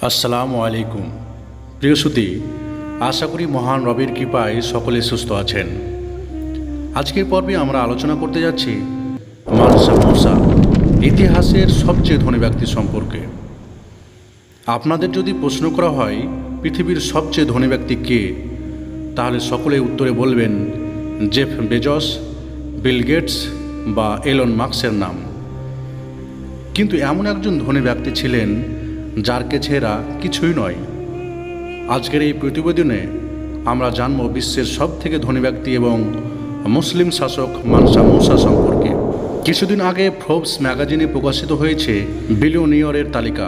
আসসালামু আলাইকুম প্রিয় সুধী, আশা করি মহান রবের কৃপায় সকলে সুস্থ আছেন। আজকের পর্বে আমরা আলোচনা করতে যাচ্ছি মানসা মুসা, ইতিহাসের সবচেয়ে ধনী ব্যক্তি সম্পর্কে। আপনাদের যদি প্রশ্ন করা হয় পৃথিবীর সবচেয়ে ধনী ব্যক্তি কে, তাহলে সকলে উত্তরে বলবেন জেফ বেজস, বিল গেটস বা এলন মাস্কের নাম। কিন্তু এমন একজন ধনী ব্যক্তি ছিলেন যার কাছে এরা কিছুই নয়। আজকের এই প্রতিবেদনে আমরা জানব বিশ্বের সবথেকে ধনী ব্যক্তি এবং মুসলিম শাসক মানসা মুসা সম্পর্কে। কিছুদিন আগে ফোর্বস ম্যাগাজিনে প্রকাশিত হয়েছে বিলিয়নিয়রের তালিকা।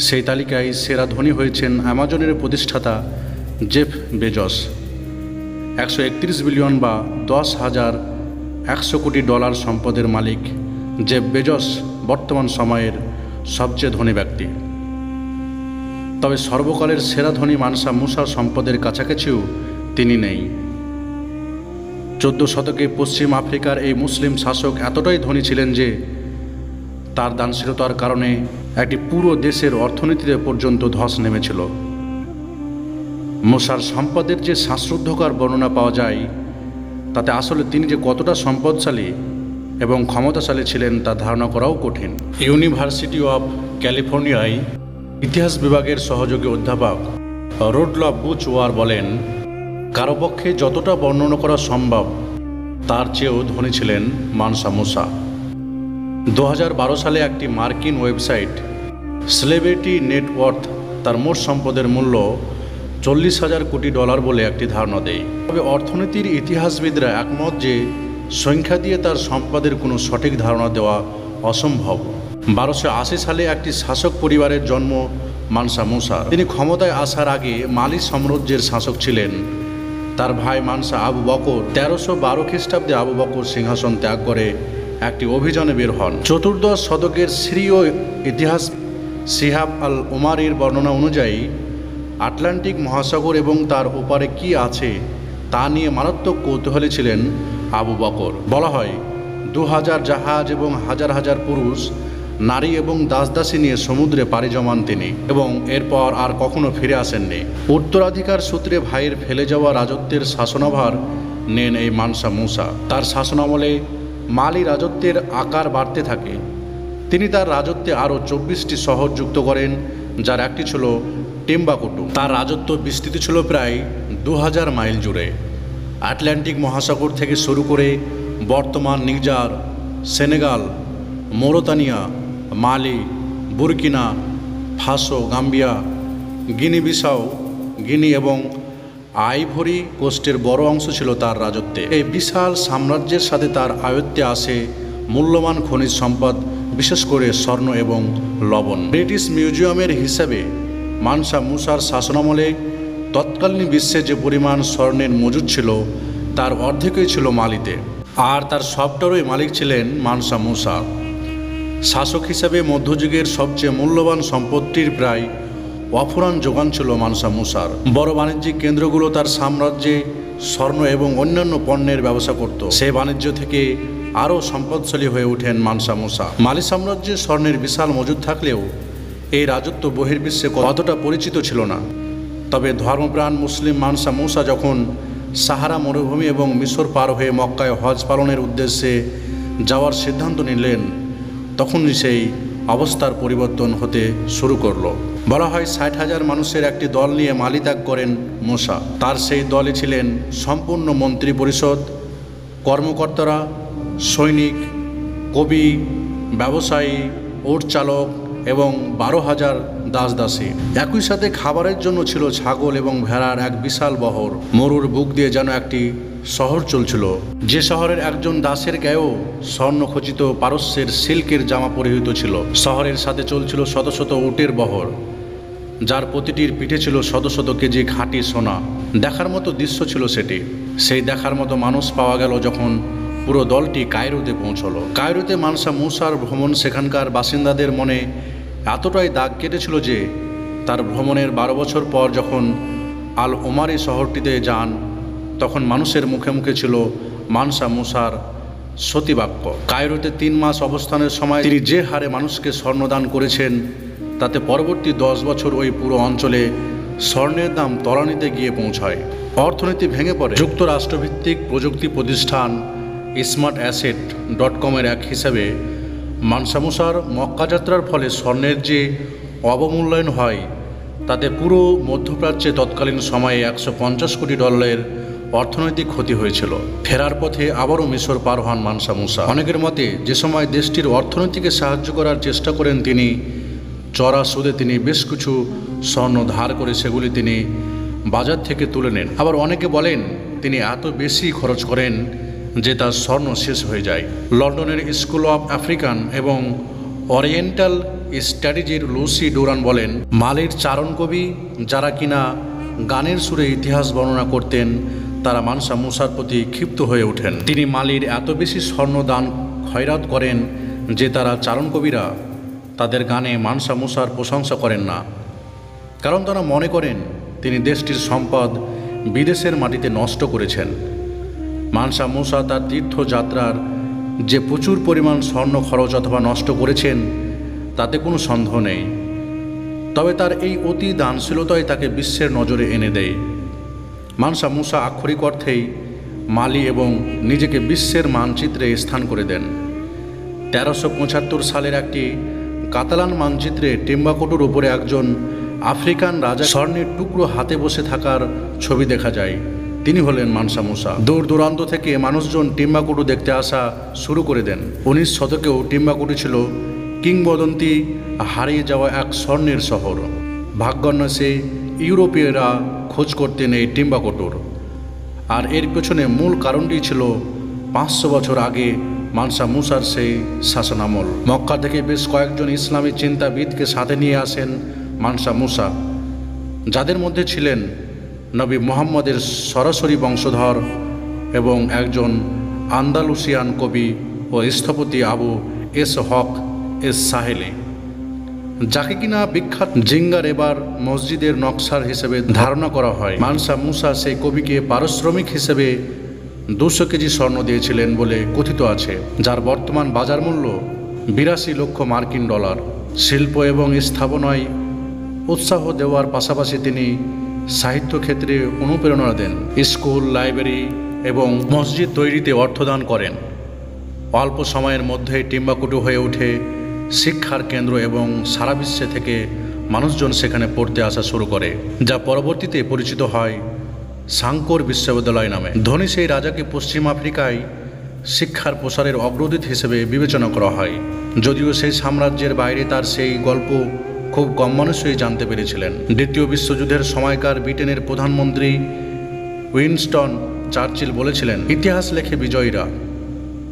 সেই তালিকায় সেরা ধনী হয়েছেন অ্যামাজনের প্রতিষ্ঠাতা জেফ বেজস। 131 বিলিয়ন বা 10,100 কোটি ডলার সম্পদের মালিক জেফ বেজস বর্তমান সময়ের সবচেয়ে ধনী ব্যক্তি। তবে সর্বকালের সেরা ধনী মানসা মুসা সম্পদের কাছাকাছিও তিনি নেই। 14 শতকে পশ্চিম আফ্রিকার এই মুসলিম শাসক এতটাই ধনী ছিলেন যে তার দানশীলতার কারণে একটি পুরো দেশের অর্থনীতিতে পর্যন্ত ধস নেমেছিল। মুসার সম্পদের যে শ্বাসরুদ্ধকর বর্ণনা পাওয়া যায়, তাতে আসলে তিনি যে কতটা সম্পদশালী এবং ক্ষমতাশালী ছিলেন তা ধারণা করাও কঠিন। ইউনিভার্সিটি অব ক্যালিফোর্নিয়ায় ইতিহাস বিভাগের সহযোগী অধ্যাপক রোডলফ বুচওয়ার বলেন, কারো পক্ষে যতটা বর্ণনা করা সম্ভব তার চেয়েও ধনী ছিলেন মানসা মুসা। 2012 সালে একটি মার্কিন ওয়েবসাইট সেলিব্রিটি নেটওয়ার্থ তার মোট সম্পদের মূল্য 40,000 কোটি ডলার বলে একটি ধারণা দেয়। তবে অর্থনীতির ইতিহাসবিদরা একমত যে সংখ্যা দিয়ে তার সম্পদের কোনো সঠিক ধারণা দেওয়া অসম্ভব। 1280 সালে একটি শাসক পরিবারের জন্ম মানসা মুসা। তিনি ক্ষমতায় আসার আগে মালি সাম্রাজ্যের শাসক ছিলেন। তার ভাই মানসা আবু বকর 1312 খ্রিস্টাব্দে আবু বকর সিংহাসন ত্যাগ করে একটি অভিযানে বের হন। 14দশ শতকের সিরীয় ইতিহাস শিহাব আল উমারির বর্ণনা অনুযায়ী আটলান্টিক মহাসাগর এবং তার ওপারে কি আছে তা নিয়ে মারাত্মক কৌতূহলী ছিলেন আবু বকর। বলা হয় 2000 জাহাজ এবং হাজার হাজার পুরুষ, নারী এবং দাসদাসী নিয়ে সমুদ্রে পাড়ি জমান তিনি এবং এরপর আর কখনো ফিরে আসেননি। উত্তরাধিকার সূত্রে ভাইয়ের ফেলে যাওয়া রাজত্বের শাসনভার নেন এই মানসা মুসা। তার শাসনামলে মালি রাজত্বের আকার বাড়তে থাকে। তিনি তার রাজত্বে আরও 24টি শহর যুক্ত করেন, যার একটি ছিল টিম্বাকুটু। তার রাজত্ব বিস্তৃত ছিল প্রায় 2000 মাইল জুড়ে। আটলান্টিক মহাসাগর থেকে শুরু করে বর্তমান Niger, Senegal, Mauritania, Mali, Burkina Faso, Gambia, Guinea Bissau, Guinea এবং আইভরি কোস্টের বড় অংশ ছিল তার রাজত্বে। এই বিশাল সাম্রাজ্যের সাথে তার আয়ত্তে আসে মূল্যবান খনিজ সম্পদ, বিশেষ করে স্বর্ণ এবং লবণ। ব্রিটিশ মিউজিয়ামের হিসাবে মানসা মুসার শাসনামলে তৎকালীন বিশ্বে যে পরিমাণ স্বর্ণের মজুদ ছিল তার অর্ধেকই ছিল মালিতে, আর তার সবটারই মালিক ছিলেন মানসা মুসা। শাসক হিসাবে মধ্যযুগের সবচেয়ে মূল্যবান সম্পত্তির প্রায় অফুরান যোগান ছিল মানসা মুসার। বড় বাণিজ্যিক কেন্দ্রগুলো তার সাম্রাজ্যে স্বর্ণ এবং অন্যান্য পণ্যের ব্যবসা করত। সেই বাণিজ্য থেকে আরও সম্পদশালী হয়ে ওঠেন মানসা মুসা। মালি সাম্রাজ্যে স্বর্ণের বিশাল মজুদ থাকলেও এই রাজত্ব বহির্বিশ্বে অতটা পরিচিত ছিল না। তবে ধর্মপ্রাণ মুসলিম মানসা মুসা যখন সাহারা মরুভূমি এবং মিশর পার হয়ে মক্কায় হজ পালনের উদ্দেশ্যে যাওয়ার সিদ্ধান্ত নিলেন, তখনই সেই অবস্থার পরিবর্তন হতে শুরু করলো। বলা হয় 60,000 মানুষের একটি দল নিয়ে মালি ত্যাগ করেন মুসা। তার সেই দলে ছিলেন সম্পূর্ণ মন্ত্রী পরিষদ, কর্মকর্তারা, সৈনিক, কবি, ব্যবসায়ী, উট চালক এবং 12,000 দাসদাসী। একই সাথে খাবারের জন্য ছিল ছাগল এবং ভেড়ার এক বিশাল বহর। মরুর বুক দিয়ে যেন একটি শহর চলছিল, যে শহরের একজন দাসের গায়েও স্বর্ণখচিত পারস্যের সিল্কের জামা পরিহিত ছিল। শহরের সাথে চলছিল শত শত উটের বহর, যার প্রতিটির পিঠে ছিল শত শত কেজি খাঁটি সোনা। দেখার মতো দৃশ্য ছিল সেটি। সেই দেখার মতো মানুষ পাওয়া গেল যখন পুরো দলটি কায়রোতে পৌঁছলো। কায়রোতে মানসা মুসার ভ্রমণ সেখানকার বাসিন্দাদের মনে এতটাই দাগ কেটেছিল যে তার ভ্রমণের 12 বছর পর যখন আল ওমারি শহরটিতে যান, তখন মানুষের মুখে মুখে ছিল মানসা মুসার সতীবাক্য। কায়রোতে 3 মাস অবস্থানের সময় তিনি যে হারে মানুষকে স্বর্ণদান করেছেন তাতে পরবর্তী 10 বছর ওই পুরো অঞ্চলে স্বর্ণের দাম তলানিতে গিয়ে পৌঁছায়। অর্থনীতি ভেঙে পড়ে। যুক্তরাষ্ট্রভিত্তিক প্রযুক্তি প্রতিষ্ঠান smartasset.com-এর এক হিসাবে মানসা মুসার মক্কা যাত্রার ফলে স্বর্ণের যে অবমূল্যায়ন হয় তাতে পুরো মধ্যপ্রাচ্যে তৎকালীন সময়ে $150 কোটি অর্থনৈতিক ক্ষতি হয়েছিল। ফেরার পথে আবারও মিশর পার হন মানসা মুসা। অনেকের মতে যে সময় দেশটির অর্থনীতিকে সাহায্য করার চেষ্টা করেন তিনি, চড়া সুদে তিনি বেশ কিছু স্বর্ণ ধার করে সেগুলি তিনি বাজার থেকে তুলে নেন। আবার অনেকে বলেন তিনি এত বেশি খরচ করেন যে তার স্বর্ণ শেষ হয়ে যায়। লন্ডনের স্কুল অফ আফ্রিকান এবং ওরিয়েন্টাল স্ট্র্যাটেজির লুসি ডোরান বলেন, মালির চারণ কবি যারা কিনা গানের সুরে ইতিহাস বর্ণনা করতেন তারা মানসা মুসার প্রতি ক্ষিপ্ত হয়ে ওঠেন। তিনি মালির এত বেশি স্বর্ণ দান খয়রাত করেন যে তারা চারণ কবিরা তাদের গানে মানসা মুসার প্রশংসা করেন না, কারণ তারা মনে করেন তিনি দেশটির সম্পদ বিদেশের মাটিতে নষ্ট করেছেন। মানসা মুসা তার তীর্থযাত্রার যে প্রচুর পরিমাণ স্বর্ণ খরচ অথবা নষ্ট করেছেন তাতে কোনো সন্দেহ নেই, তবে তার এই অতি দানশীলতাই তাকে বিশ্বের নজরে এনে দেয়। মানসা মুসা আক্ষরিক অর্থেই মালি এবং নিজেকে বিশ্বের মানচিত্রে স্থান করে দেন। 1375 সালের একটি কাতালান মানচিত্রে টিম্বাকটুর উপরে একজন আফ্রিকান রাজা স্বর্ণের টুকরো হাতে বসে থাকার ছবি দেখা যায়। তিনি হলেন মানসা মুসা। দূর দূরান্ত থেকে মানুষজন টিম্বাকটু দেখতে আসা শুরু করে দেন। 19 শতকেও টিম্বাকটু ছিল কিংবদন্তি হারিয়ে যাওয়া এক স্বর্ণের শহর। ভাগ্যান্বেষে ইউরোপীয়রা খোঁজ করতেন এই টিম্বাকটুর, আর এর পেছনে মূল কারণটি ছিল 500 বছর আগে মানসা মুসার সেই শাসনামল। মক্কা থেকে বেশ কয়েকজন ইসলামী চিন্তাবিদকে সাথে নিয়ে আসেন মানসা মুসা, যাদের মধ্যে ছিলেন নবী মুহাম্মদের সরাসরি বংশধর এবং একজন আন্দালুসিয়ান কবি ও স্থপতি আবু হক সাহেলি, যাকে কিনা বিখ্যাত জিঙ্গার এবার মসজিদের নকশার হিসেবে ধারণা করা হয়। মানসা মুসা সেই কবিকে পারিশ্রমিক হিসেবে 200 কেজি স্বর্ণ দিয়েছিলেন বলে কথিত আছে, যার বর্তমান বাজার মূল্য $82 লক্ষ মার্কিন ডলার। শিল্প এবং স্থাপনায় উৎসাহ দেওয়ার পাশাপাশি তিনি সাহিত্য ক্ষেত্রে অনুপ্রেরণা দেন, স্কুল, লাইব্রেরি এবং মসজিদ তৈরিতে অর্থদান করেন। অল্প সময়ের মধ্যে টিম্বাকটু হয়ে ওঠে শিক্ষার কেন্দ্র এবং সারা বিশ্বে থেকে মানুষজন সেখানে পড়তে আসা শুরু করে, যা পরবর্তীতে পরিচিত হয় সাংকোর বিশ্ববিদ্যালয় নামে। ধনী সেই রাজাকে পশ্চিম আফ্রিকায় শিক্ষার প্রসারের অগ্রদূত হিসেবে বিবেচনা করা হয়, যদিও সেই সাম্রাজ্যের বাইরে তার সেই গল্প খুব কম মানুষই জানতে পেরেছিলেন। দ্বিতীয় বিশ্বযুদ্ধের সময়কার ব্রিটেনের প্রধানমন্ত্রী উইনস্টন চার্চিল বলেছিলেন, ইতিহাস লেখে বিজয়ীরা।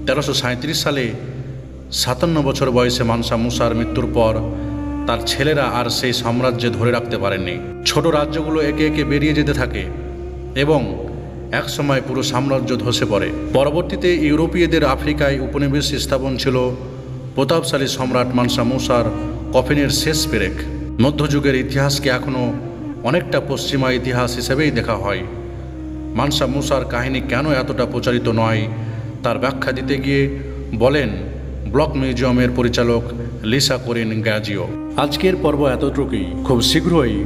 1337 সালে 57 বছর বয়সে মানসা মুসার মৃত্যুর পর তার ছেলেরা আর সেই সাম্রাজ্যে ধরে রাখতে পারেননি। ছোট রাজ্যগুলো একে একে বেরিয়ে যেতে থাকে এবং একসময় পুরো সাম্রাজ্য ধসে পড়ে। পরবর্তীতে ইউরোপীয়দের আফ্রিকায় উপনিবেশ স্থাপন ছিল প্রতাপশালী সম্রাট মানসা মুসার কফিনের শেষ পেরেক। মধ্যযুগের ইতিহাসকে এখনও অনেকটা পশ্চিমা ইতিহাস হিসেবেই দেখা হয়। মানসা মুসার কাহিনী কেন এতটা প্রচারিত নয় তার ব্যাখ্যা দিতে গিয়ে বলেন ব্লক মিউজিয়ামের পরিচালক লিসা কোরিন গ্যাজিও। আজকের পর্ব এতটুকুই। খুব শীঘ্রই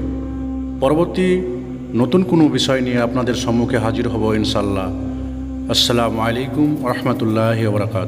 পরবর্তী নতুন কোনো বিষয় নিয়ে আপনাদের সম্মুখে হাজির হব ইনশাল্লাহ। আসসালামু আলাইকুম ওয়া রাহমাতুল্লাহি ওয়া বারাকাতুহু।